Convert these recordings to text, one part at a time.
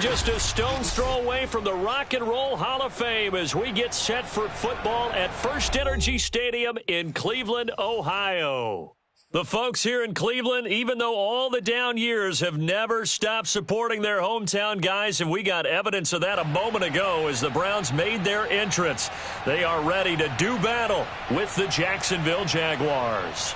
just a stone's throw away from the Rock and Roll Hall of Fame as we get set for football at First Energy Stadium in Cleveland, Ohio. The folks here in Cleveland, even though all the down years, have never stopped supporting their hometown guys, and we got evidence of that a moment ago as the Browns made their entrance. They are ready to do battle with the Jacksonville Jaguars.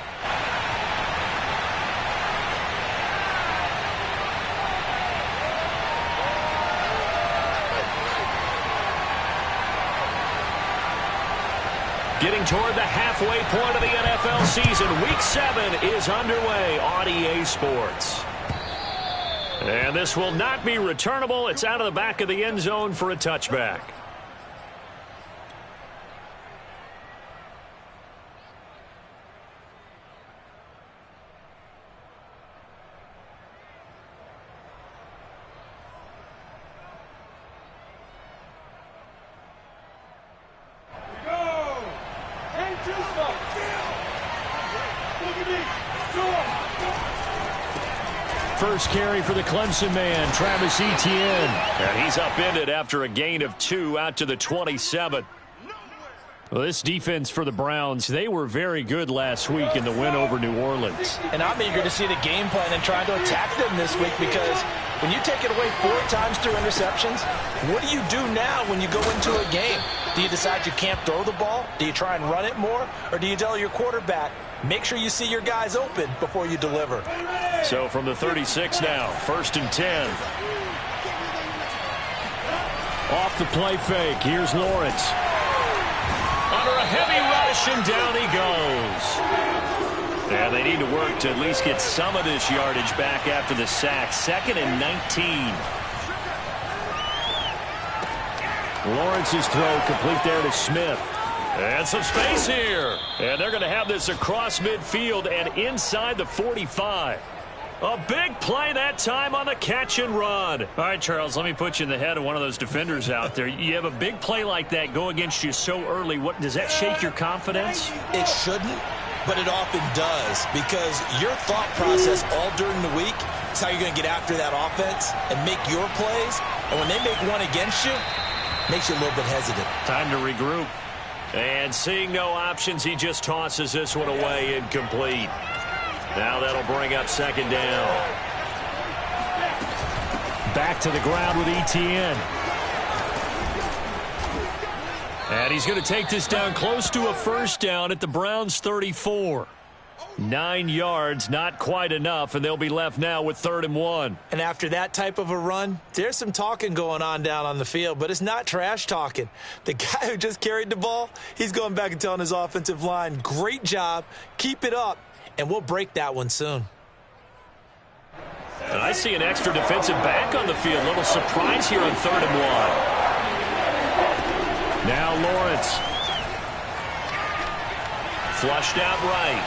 Getting toward the halfway point of the NFL season, Week 7 is underway on EA Sports. And this will not be returnable. It's out of the back of the end zone for a touchback. First carry for the Clemson man, Travis Etienne. And he's upended after a gain of 2 out to the 27. Well, this defense for the Browns, they were very good last week in the win over New Orleans. And I'm eager to see the game plan and trying to attack them this week, because when you take it away 4 times through interceptions, what do you do now when you go into a game? Do you decide you can't throw the ball? Do you try and run it more? Or do you tell your quarterback, make sure you see your guys open before you deliver? So from the 36 now, 1st and 10. Off the play fake, here's Lawrence. Under a heavy rush, and down he goes. And they need to work to at least get some of this yardage back after the sack. 2nd and 19. Lawrence's throw complete there to Smith. And some space here. And they're going to have this across midfield and inside the 45. A big play that time on the catch and run. All right, Charles, let me put you in the head of one of those defenders out there. You have a big play like that go against you so early. What does that shake your confidence? It shouldn't, but it often does, because your thought process all during the week is how you're going to get after that offense and make your plays. And when they make one against you, it makes you a little bit hesitant. Time to regroup. And seeing no options, he just tosses this one away, incomplete. Now that'll bring up 2nd down. Back to the ground with Etienne. And he's going to take this down close to a 1st down at the Browns' 34. 9 yards, not quite enough, and they'll be left now with 3rd and 1. And after that type of a run, there's some talking going on down on the field, but it's not trash talking. The guy who just carried the ball, he's going back and telling his offensive line, great job, keep it up, and we'll break that one soon. And I see an extra defensive back on the field. A little surprise here on 3rd and 1. Now Lawrence. Flushed out right.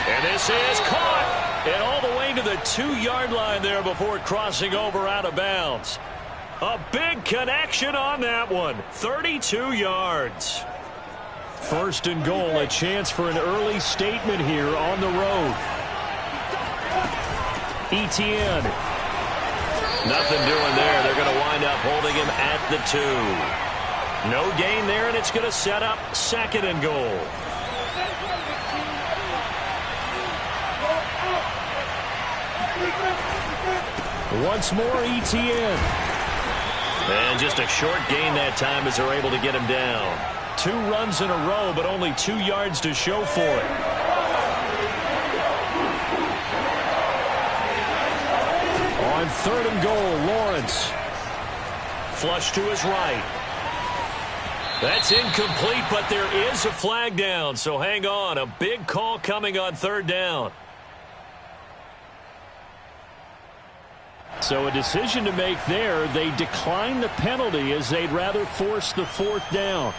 And this is caught. And all the way to the 2-yard line there before crossing over out of bounds. A big connection on that one. 32 yards. 1st and goal, a chance for an early statement here on the road. Etienne. Nothing doing there. They're going to wind up holding him at the 2. No gain there, and it's going to set up 2nd and goal. Once more, Etienne. And just a short gain that time as they're able to get him down. 2 runs in a row, but only 2 yards to show for it. On 3rd and goal, Lawrence. Flush to his right. That's incomplete, but there is a flag down, so hang on. A big call coming on 3rd down. So a decision to make there. They decline the penalty as they'd rather force the 4th down.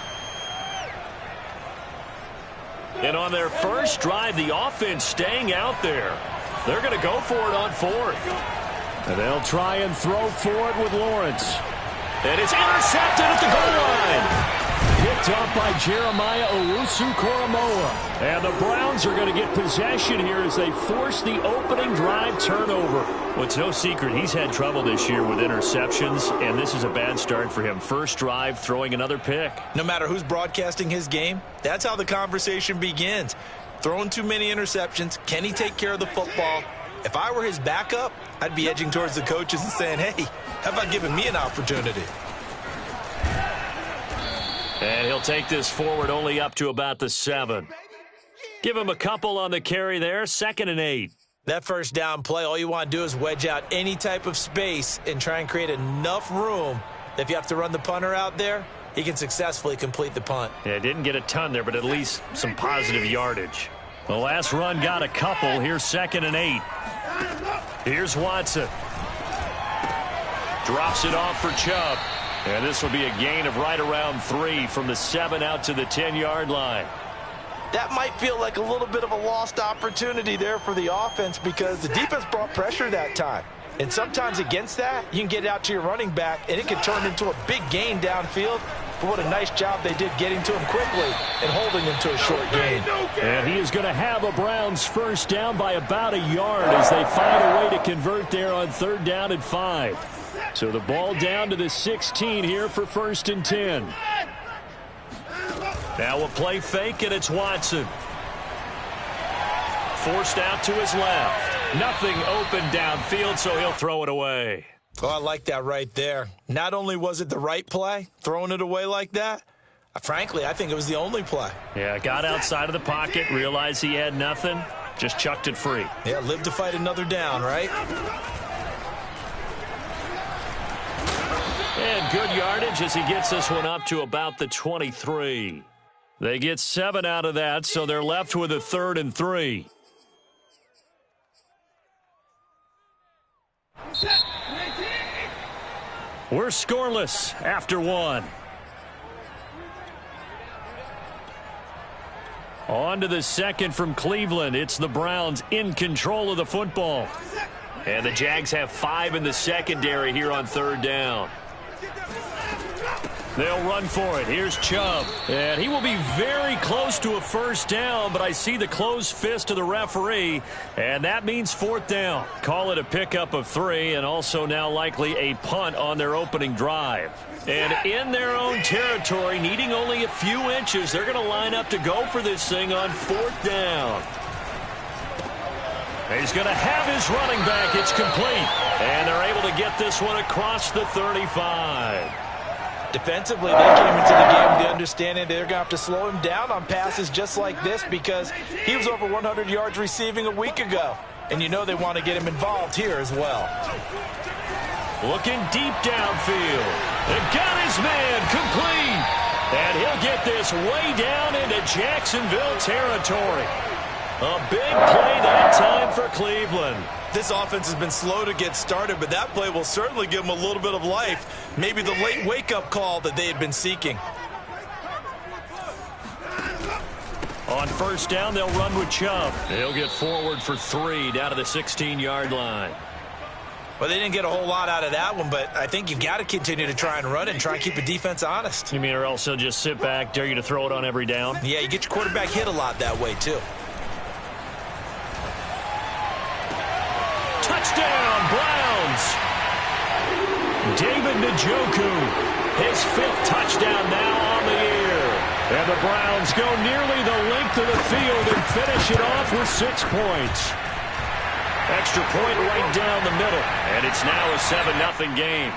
And on their first drive, the offense staying out there. They're going to go for it on 4th. And they'll try and throw for it with Lawrence. And it's intercepted at the goal line. Picked up by Jeremiah Owusu-Koramoah. And the Browns are going to get possession here as they force the opening drive turnover. Well, it's no secret he's had trouble this year with interceptions, and this is a bad start for him. First drive, throwing another pick. No matter who's broadcasting his game, that's how the conversation begins. Throwing too many interceptions, can he take care of the football? If I were his backup, I'd be edging towards the coaches and saying, hey, how about giving me an opportunity? And he'll take this forward only up to about the 7. Give him a couple on the carry there, 2nd and 8. That first down play, all you want to do is wedge out any type of space and try and create enough room that if you have to run the punter out there, he can successfully complete the punt. Yeah, didn't get a ton there, but at least some positive yardage. The last run got a couple. Here's 2nd and 8. Here's Watson. Drops it off for Chubb. And this will be a gain of right around 3 from the 7 out to the 10-yard line. That might feel like a little bit of a lost opportunity there for the offense because the defense brought pressure that time. And sometimes against that, you can get it out to your running back, and it can turn into a big gain downfield. But what a nice job they did getting to him quickly and holding him to a short gain. And he is going to have a Browns first down by about a yard as they find a way to convert there on 3rd down and 5. So the ball down to the 16 here for 1st and 10. Now a play fake, and it's Watson. Forced out to his left. Nothing open downfield, so he'll throw it away. Oh, I like that right there. Not only was it the right play, throwing it away like that, frankly, I think it was the only play. Yeah, got outside of the pocket, realized he had nothing, just chucked it free. Yeah, live to fight another down, right? And good yardage as he gets this one up to about the 23. They get 7 out of that, so they're left with a 3rd and 3. We're scoreless after 1. On to the 2nd from Cleveland. It's the Browns in control of the football. And the Jags have 5 in the secondary here on 3rd down. They'll run for it. Here's Chubb. And he will be very close to a first down, but I see the closed fist of the referee, and that means 4th down. Call it a pickup of 3, and also now likely a punt on their opening drive. And in their own territory, needing only a few inches, they're going to line up to go for this thing on 4th down. He's going to have his running back. It's complete. And they're able to get this one across the 35. Defensively, they came into the game with the understanding they're going to have to slow him down on passes just like this because he was over 100 yards receiving a week ago. And you know they want to get him involved here as well. Looking deep downfield. And got his man complete. And he'll get this way down into Jacksonville territory. A big play that time for Cleveland. This offense has been slow to get started, but that play will certainly give them a little bit of life. Maybe the late wake-up call that they had been seeking. On first down, they'll run with Chubb. He'll get forward for 3 down to the 16-yard line. Well, they didn't get a whole lot out of that one, but I think you've got to continue to try and run and try and keep the defense honest. You mean or else they'll just sit back, dare you to throw it on every down? Yeah, you get your quarterback hit a lot that way, too. Touchdown, Browns! David Njoku, his 5th touchdown now on the year. And the Browns go nearly the length of the field and finish it off with 6 points. Extra point right down the middle, and it's now a 7-0 game.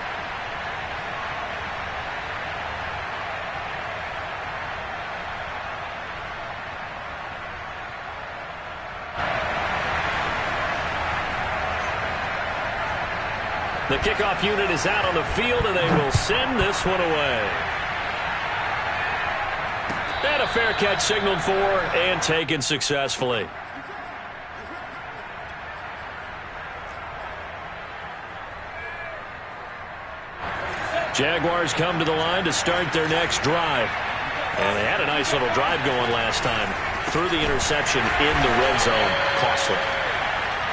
The kickoff unit is out on the field, and they will send this one away. And a fair catch signaled for and taken successfully. Jaguars come to the line to start their next drive. And they had a nice little drive going last time. Threw the interception in the red zone. Costly.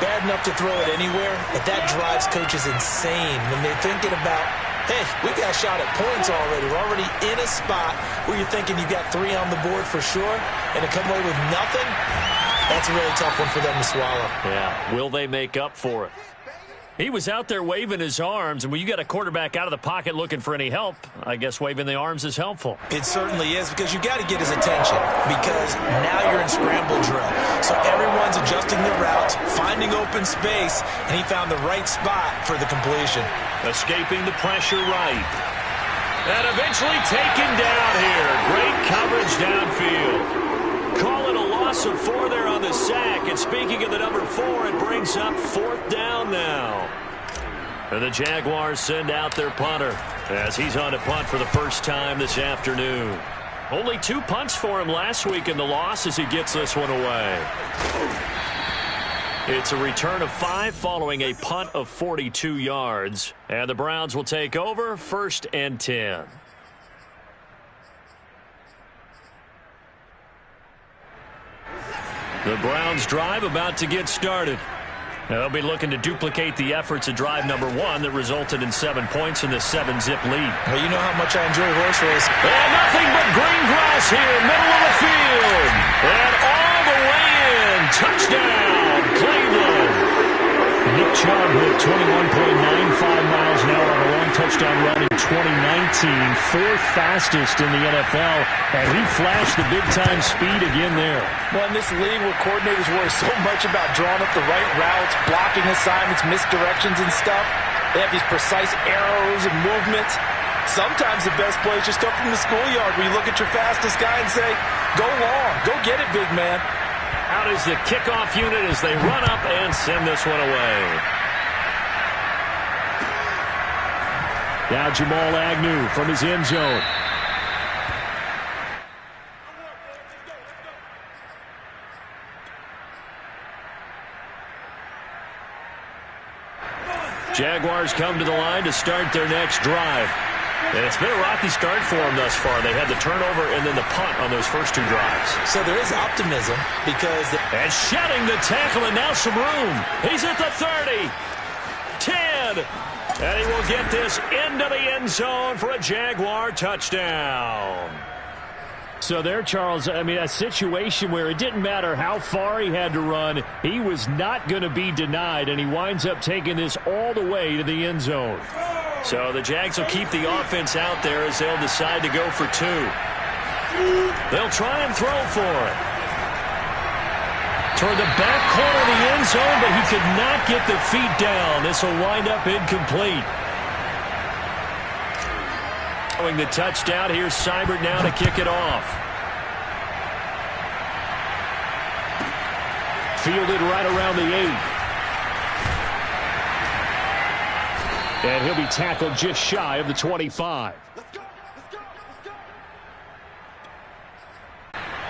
Bad enough to throw it anywhere, but that drives coaches insane when they're thinking about Hey, we got a shot at points already. We're already in a spot where you're thinking you got 3 on the board for sure, and to come away with nothing, that's a really tough one for them to swallow. Yeah, will they make up for it? He was out there waving his arms, and when you got a quarterback out of the pocket looking for any help, I guess waving the arms is helpful. It certainly is, because you got to get his attention, because now you're in scramble drill. So everyone's adjusting their routes, finding open space, and he found the right spot for the completion. Escaping the pressure right. And eventually taken down here. Great coverage downfield. Call it a loss of 4 there on the sack. And speaking of the number 4, it brings up 4th down now. And the Jaguars send out their punter as he's on to punt for the first time this afternoon. Only 2 punts for him last week in the loss as he gets this one away. It's a return of 5 following a punt of 42 yards. And the Browns will take over 1st and 10. The Browns drive about to get started. They'll be looking to duplicate the efforts of drive number 1 that resulted in 7 points in the 7-zip lead. Well, you know how much I enjoy horse racing. And nothing but green grass here, middle of the field. And all the way in. Touchdown, Cleveland. Nick Chubb hit 21.95 miles an hour on a long touchdown run in 2019, 4th fastest in the NFL, and he flashed the big-time speed again there. Well, in this league where coordinators worry so much about drawing up the right routes, blocking assignments, misdirections and stuff, they have these precise arrows and movements. Sometimes the best plays just come from the schoolyard where you look at your fastest guy and say, go long, go get it, big man. Out is the kickoff unit as they run up and send this one away. Now Jamal Agnew from his end zone. Jaguars come to the line to start their next drive. And it's been a rocky start for them thus far. They had the turnover and then the punt on those first 2 drives. So there is optimism because... And shedding the tackle and now some room. He's at the 30. 10. And he will get this into the end zone for a Jaguar touchdown. So there, Charles, I mean, a situation where it didn't matter how far he had to run, he was not going to be denied, and he winds up taking this all the way to the end zone. So the Jags will keep the offense out there as they'll decide to go for 2. They'll try and throw for it. Toward the back corner of the end zone, but he could not get the feet down. This will wind up incomplete. Following the touchdown, here's Seibert now to kick it off. Fielded right around the 8. And he'll be tackled just shy of the 25.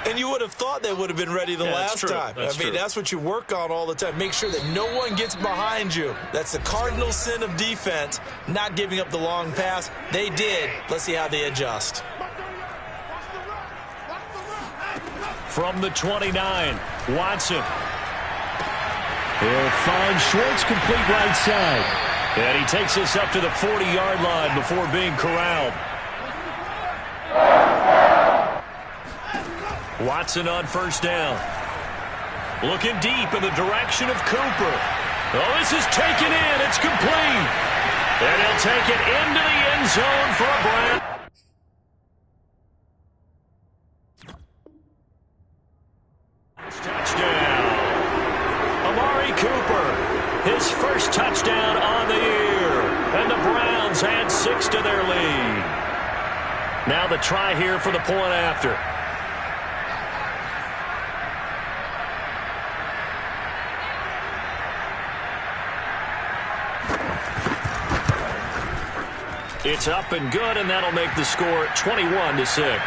And you would have thought they would have been ready the last time. That's what you work on all the time. Make sure that no one gets behind you. That's the cardinal sin of defense, not giving up the long pass. They did. Let's see how they adjust. From the 29, Watson. He'll find Schwartz complete right side. And he takes us up to the 40-yard line before being corralled. Watson on first down. Looking deep in the direction of Cooper. Oh, this is taken in. It's complete. And he'll take it into the end zone for a Brown. Touchdown. Amari Cooper, his first touchdown on the year. And the Browns add 6 to their lead. Now the try here for the point after. It's up and good, and that'll make the score 21-6.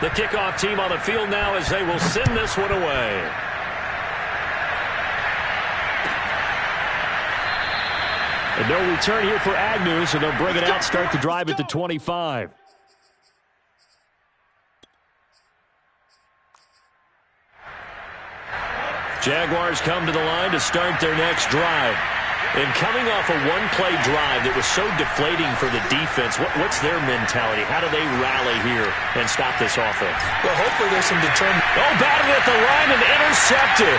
The kickoff team on the field now as they will send this one away. And no return here for Agnew, so they'll bring it out, start the drive at the 25. Jaguars come to the line to start their next drive. And coming off a one-play drive that was so deflating for the defense, what's their mentality? How do they rally here and stop this offense? Well, hopefully there's some determination. Oh, batted at the line and intercepted.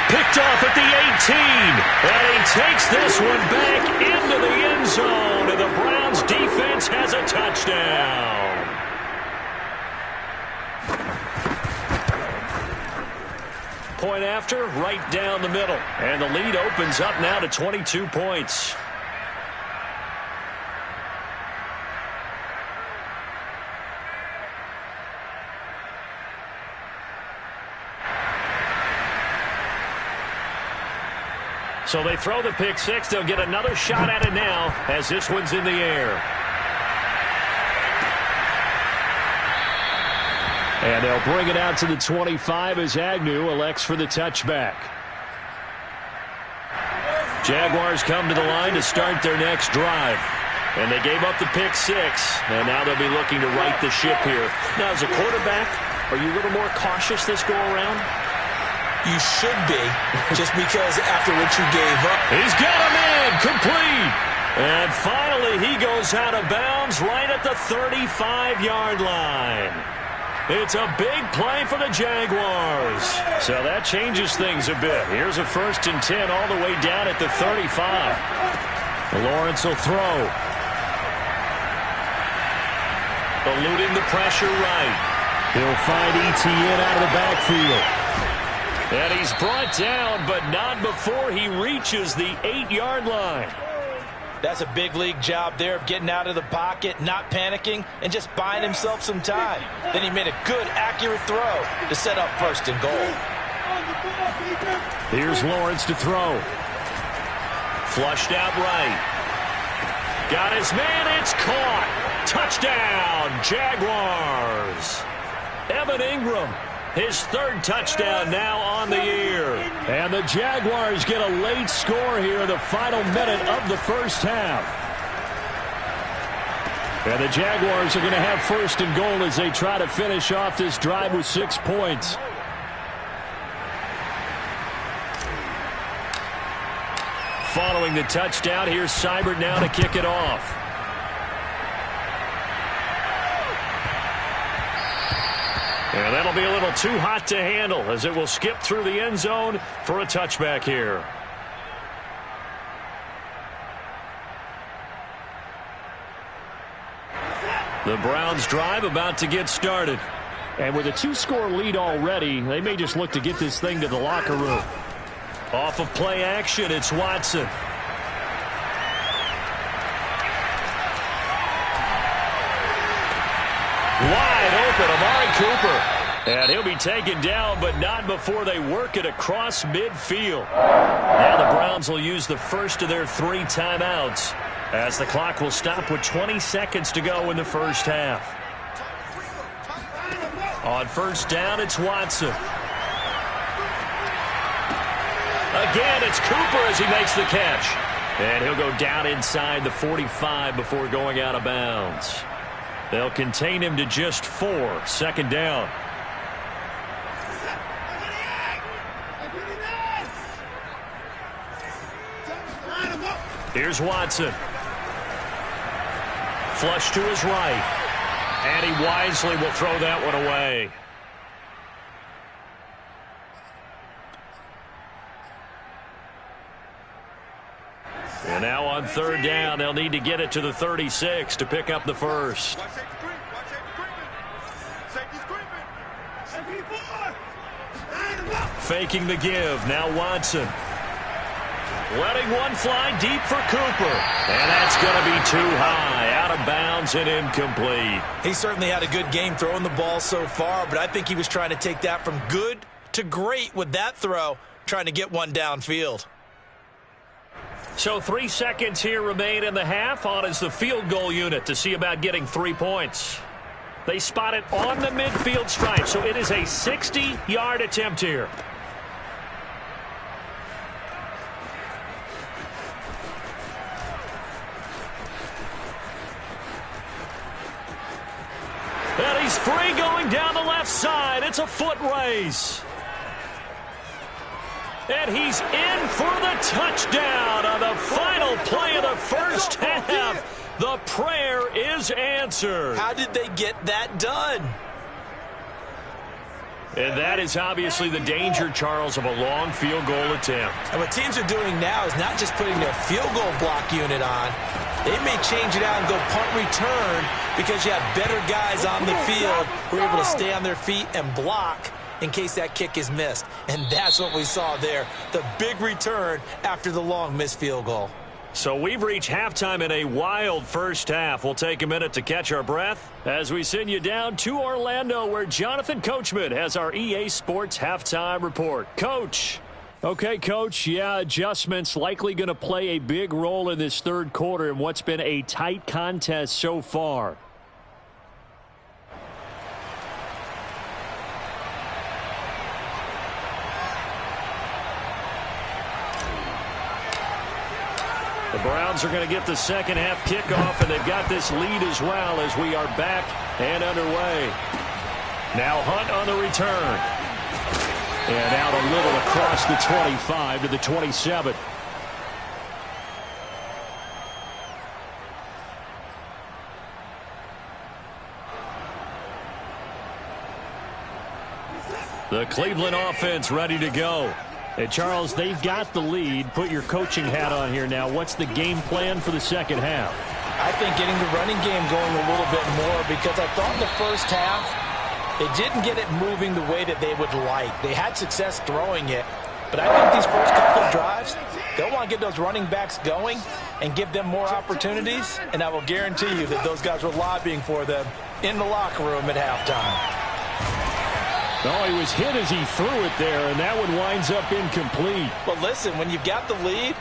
Picked off at the 18. And he takes this one back into the end zone. And the Browns defense has a touchdown. Point after, right down the middle. And the lead opens up now to 22 points. So they throw the pick six. They'll get another shot at it now as this one's in the air. And they'll bring it out to the 25 as Agnew elects for the touchback. Jaguars come to the line to start their next drive. And they gave up the pick six. And now they'll be looking to right the ship here. Now, as a quarterback, are you a little more cautious this go around? You should be, just because after what you gave up. He's got a man complete. And finally, he goes out of bounds right at the 35-yard line. It's a big play for the Jaguars. So that changes things a bit. Here's a 1st and 10 all the way down at the 35. Lawrence will throw. Eluding the pressure right. He'll find Etienne out of the backfield. And he's brought down, but not before he reaches the 8-yard line. That's a big league job there of getting out of the pocket, not panicking, and just buying himself some time. Then he made a good, accurate throw to set up 1st and goal. Here's Lawrence to throw. Flushed out right. Got his man, it's caught. Touchdown, Jaguars. Evan Ingram. His 3rd touchdown now on the year. And the Jaguars get a late score here in the final minute of the first half. And the Jaguars are going to have 1st and goal as they try to finish off this drive with 6 points. Following the touchdown, here's Seibert now to kick it off. And that'll be a little too hot to handle as it will skip through the end zone for a touchback here. The Browns drive about to get started. And with a 2-score lead already, they may just look to get this thing to the locker room. Off of play action, it's Watson. Wide open, Amari Cooper. And he'll be taken down, but not before they work it across midfield. Now the Browns will use the first of their 3 timeouts as the clock will stop with 20 seconds to go in the first half. On 1st down, it's Watson. Again, it's Cooper as he makes the catch. And he'll go down inside the 45 before going out of bounds. They'll contain him to just 4. 2nd down. Here's Watson. Flush to his right. And he wisely will throw that one away. And now on 3rd down, they'll need to get it to the 36 to pick up the first. Faking the give. Now Watson. Letting one fly deep for Cooper. And that's going to be too high. Out of bounds and incomplete. He certainly had a good game throwing the ball so far, but I think he was trying to take that from good to great with that throw, trying to get one downfield. So 3 seconds here remain in the half. On is the field goal unit to see about getting 3 points. They spot it on the midfield stripe, so it is a 60-yard attempt here. He's free going down the left side. It's a foot race. And he's in for the touchdown on the final play of the first half. The prayer is answered. How did they get that done? And that is obviously the danger, Charles, of a long field goal attempt. And what teams are doing now is not just putting their field goal block unit on. They may change it out and go punt return because you have better guys on the field who are able to stay on their feet and block in case that kick is missed. And that's what we saw there, the big return after the long missed field goal. So we've reached halftime in a wild first half. We'll take a minute to catch our breath as we send you down to Orlando, where Jonathan Coachman has our EA Sports halftime report. Coach. Okay, Coach, yeah, adjustments likely going to play a big role in this third quarter in what's been a tight contest so far. The Browns are going to get the second half kickoff, and they've got this lead as well as we are back and underway. Now Hunt on the return. And out a little across the 25 to the 27. The Cleveland offense ready to go. And, Charles, they've got the lead. Put your coaching hat on here now. What's the game plan for the second half? I think getting the running game going a little bit more, because I thought in the first half they didn't get it moving the way that they would like. They had success throwing it, but I think these first couple of drives, they'll want to get those running backs going and give them more opportunities, and I will guarantee you that those guys were lobbying for them in the locker room at halftime. Oh, he was hit as he threw it there, and that one winds up incomplete. But listen, when you've got the lead,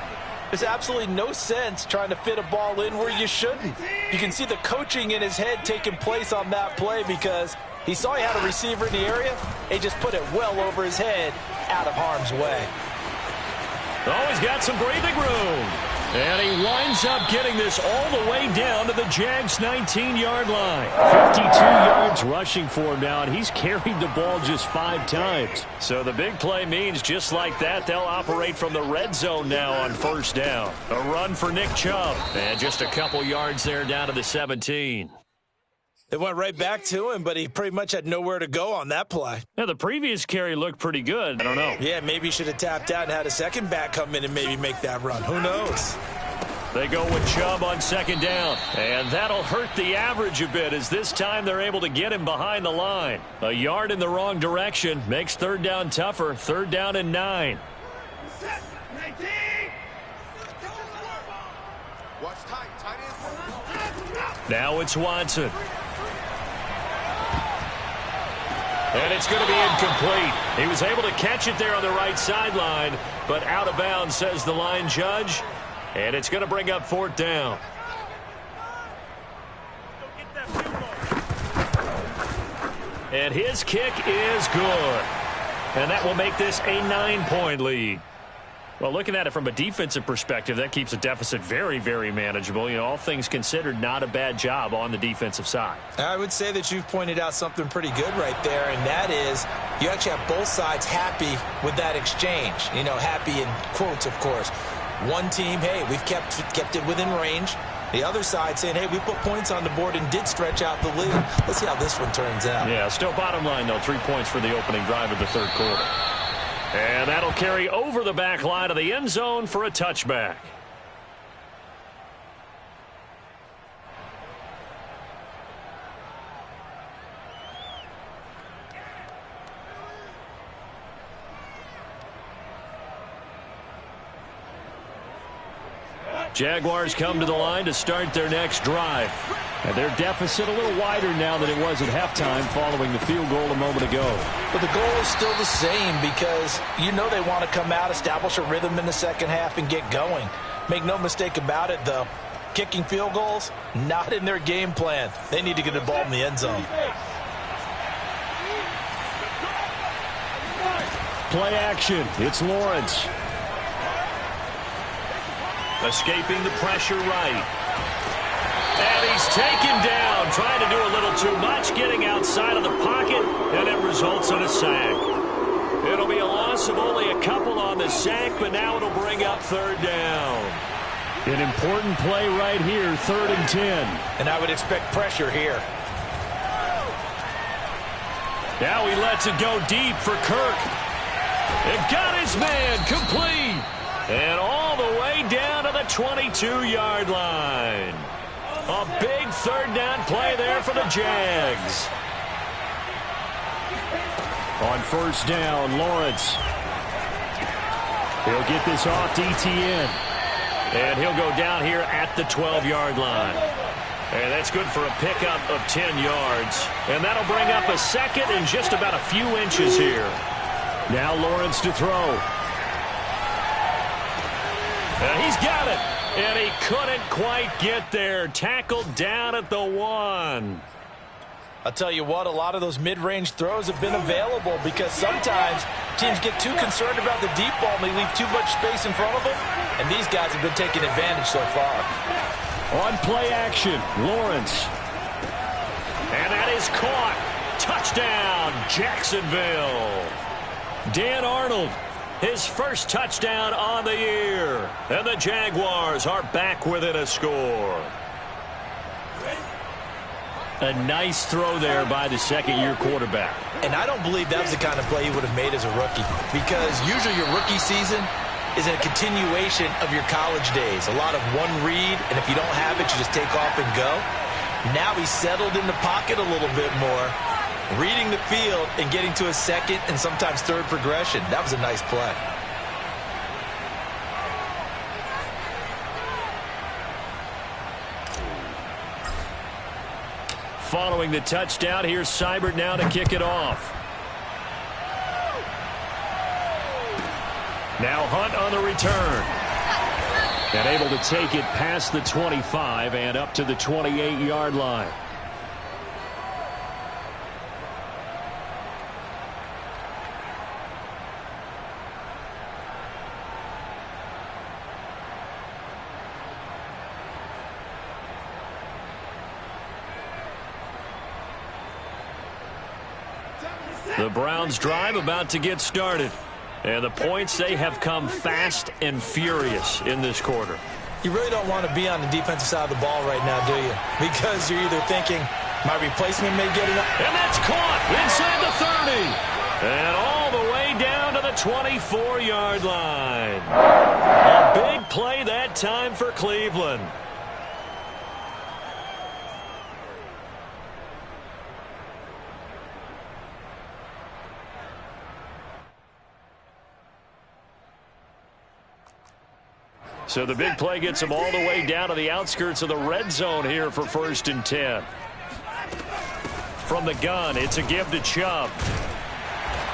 there's absolutely no sense trying to fit a ball in where you shouldn't. You can see the coaching in his head taking place on that play because he saw he had a receiver in the area. He just put it well over his head, out of harm's way. Oh, he's got some breathing room. And he winds up getting this all the way down to the Jags' 19-yard line. 52 yards rushing for him now, and he's carried the ball just 5 times. So the big play means just like that, they'll operate from the red zone now on first down. A run for Nick Chubb. And just a couple yards there down to the 17. It went right back to him, but he pretty much had nowhere to go on that play. Now, the previous carry looked pretty good. I don't know. Yeah, maybe he should have tapped out and had a second back come in and maybe make that run. Who knows? They go with Chubb on second down. And that'll hurt the average a bit as this time they're able to get him behind the line. A yard in the wrong direction makes third down tougher. Third down and 9. Now it's Watson. And it's going to be incomplete. He was able to catch it there on the right sideline, but out of bounds, says the line judge. And it's going to bring up fourth down. And his kick is good. And that will make this a 9-point lead. Well, looking at it from a defensive perspective, that keeps the deficit very, very manageable. You know, all things considered, not a bad job on the defensive side. I would say that you've pointed out something pretty good right there, and that is you actually have both sides happy with that exchange. You know, happy in quotes, of course. One team, hey, we've kept it within range. The other side saying, hey, we put points on the board and did stretch out the lead. Let's see how this one turns out. Yeah, still bottom line, though, 3 points for the opening drive of the third quarter. And that'll carry over the back line of the end zone for a touchback. Jaguars come to the line to start their next drive. And their deficit a little wider now than it was at halftime following the field goal a moment ago. But the goal is still the same because you know they want to come out, establish a rhythm in the second half, and get going. Make no mistake about it, though. Kicking field goals, not in their game plan. They need to get the ball in the end zone. Play action. It's Lawrence. Escaping the pressure right. And he's taken down, trying to do a little too much, getting outside of the pocket, and it results in a sack. It'll be a loss of only a couple on the sack, but now it'll bring up third down. An important play right here, 3rd and 10. And I would expect pressure here. Now he lets it go deep for Kirk. It got his man complete. And all the way down to the 22-yard line. A big 3rd down play there for the Jags. On 1st down, Lawrence. He'll get this off to Etienne. And he'll go down here at the 12-yard line. And that's good for a pickup of 10 yards. And that'll bring up a second and just about a few inches here. Now Lawrence to throw. And he's got it. And he couldn't quite get there. Tackled down at the 1. I'll tell you what, a lot of those mid-range throws have been available because sometimes teams get too concerned about the deep ball and they leave too much space in front of them. And these guys have been taking advantage so far. On play action, Lawrence. And that is caught. Touchdown, Jacksonville. Dan Arnold, his first touchdown on the year. And the Jaguars are back within a score. A nice throw there by the second-year quarterback. And I don't believe that was the kind of play he would have made as a rookie because usually your rookie season is a continuation of your college days. A lot of one read, and if you don't have it, you just take off and go. Now he's settled in the pocket a little bit more, reading the field and getting to a second and sometimes third progression. That was a nice play. Following the touchdown, here's Seibert now to kick it off. Now Hunt on the return. And able to take it past the 25 and up to the 28-yard line. The Browns drive about to get started. And the points, they have come fast and furious in this quarter. You really don't want to be on the defensive side of the ball right now, do you? Because you're either thinking, my replacement may get it up. And that's caught inside the 30. And all the way down to the 24-yard line. A big play that time for Cleveland. So the big play gets them all the way down to the outskirts of the red zone here for 1st and 10. From the gun, it's a give to Chubb.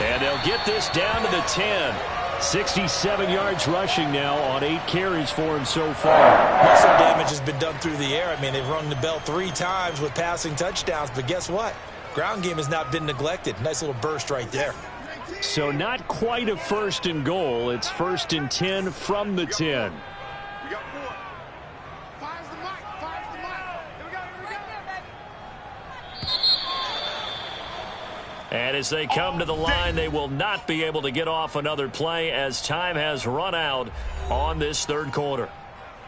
And they'll get this down to the 10. 67 yards rushing now on 8 carries for him so far. Muscle damage has been done through the air. I mean, they've rung the bell 3 times with passing touchdowns. But guess what? Ground game has not been neglected. Nice little burst right there. So not quite a 1st and goal. It's 1st and 10 from the 10. And as they come to the line, they will not be able to get off another play as time has run out on this 3rd quarter.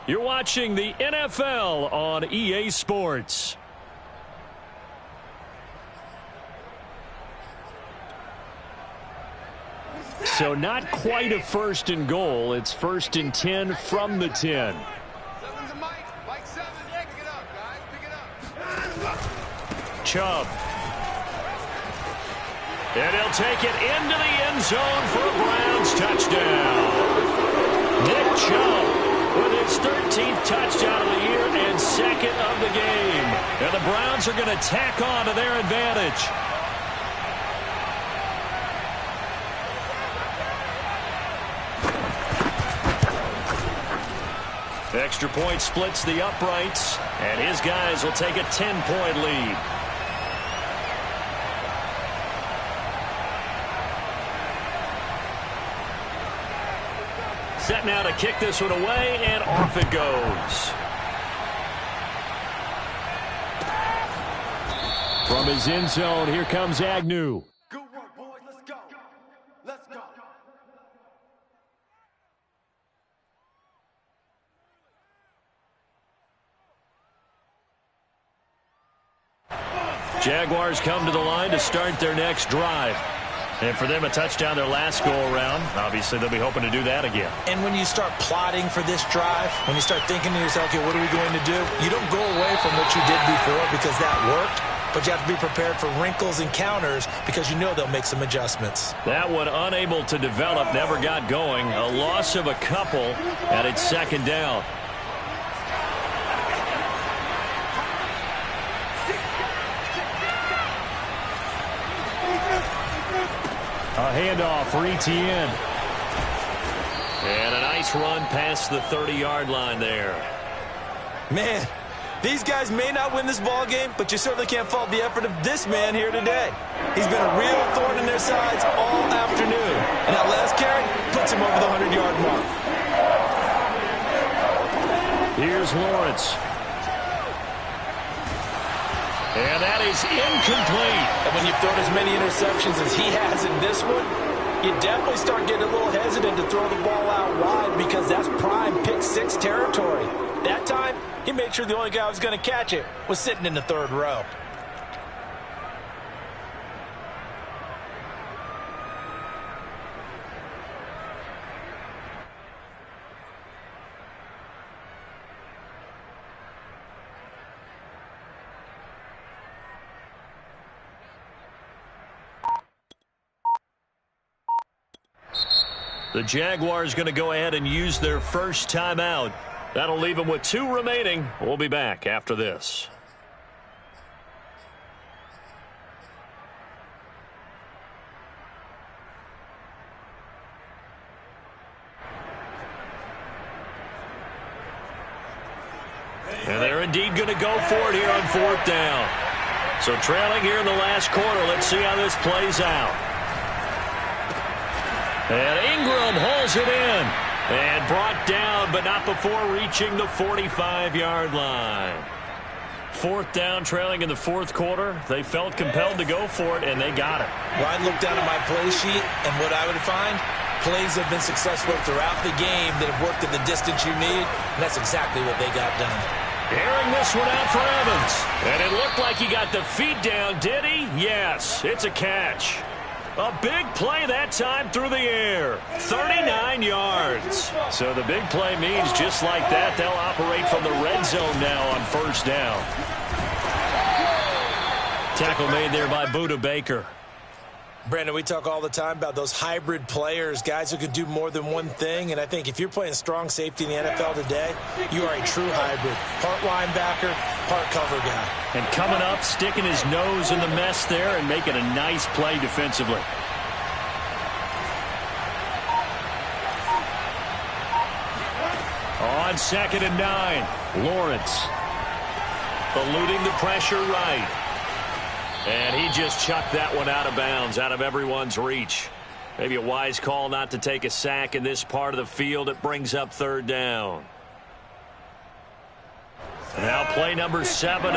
You're watching the NFL on EA Sports. So not quite a 1st and goal. It's 1st and 10 from the 10. Chubb. And he'll take it into the end zone for a Browns touchdown. Nick Chubb with his 13th touchdown of the year and 2nd of the game. And the Browns are going to tack on to their advantage. Extra point splits the uprights, and his guys will take a 10-point lead. Set now to kick this one away, and off it goes. From his end zone, here comes Agnew. Good work, boys. Let's go. Let's go. Jaguars come to the line to start their next drive. And for them, a touchdown their last go-around. Obviously, they'll be hoping to do that again. And when you start plotting for this drive, when you start thinking to yourself, okay, what are we going to do? You don't go away from what you did before because that worked, but you have to be prepared for wrinkles and counters because you know they'll make some adjustments. That one unable to develop, never got going. A loss of a couple, and it's second down. A handoff for Etienne. And a nice run past the 30-yard line there. Man, these guys may not win this ball game, but you certainly can't fault the effort of this man here today. He's been a real thorn in their sides all afternoon. And that last carry puts him over the 100-yard mark. Here's Lawrence. And that is incomplete. And when you've thrown as many interceptions as he has in this one, you definitely start getting a little hesitant to throw the ball out wide because that's prime pick six territory. That time, he made sure the only guy who was going to catch it was sitting in the third row. The Jaguars going to go ahead and use their first timeout. That'll leave them with 2 remaining. We'll be back after this. And they're indeed going to go for it here on 4th down. So trailing here in the last quarter. Let's see how this plays out. And Ingram hauls it in. And brought down, but not before reaching the 45-yard line. 4th down, trailing in the 4th quarter. They felt compelled to go for it, and they got it. Well, I'd look down at my play sheet, and what I would find, plays have been successful throughout the game that have worked at the distance you need, and that's exactly what they got done. Airing this one out for Evans. And it looked like he got the feet down, did he? Yes, it's a catch. A big play that time through the air. 39 yards. So the big play means just like that, they'll operate from the red zone now on 1st down. Tackle made there by Budda Baker. Brandon, we talk all the time about those hybrid players, guys who can do more than one thing, and I think if you're playing strong safety in the NFL today, you are a true hybrid. Part linebacker, part cover guy. And coming up, sticking his nose in the mess there and making a nice play defensively. On 2nd and 9, Lawrence. Eluding the pressure right. And he just chucked that one out of bounds, out of everyone's reach. Maybe a wise call not to take a sack in this part of the field. It brings up 3rd down. Now play number 7.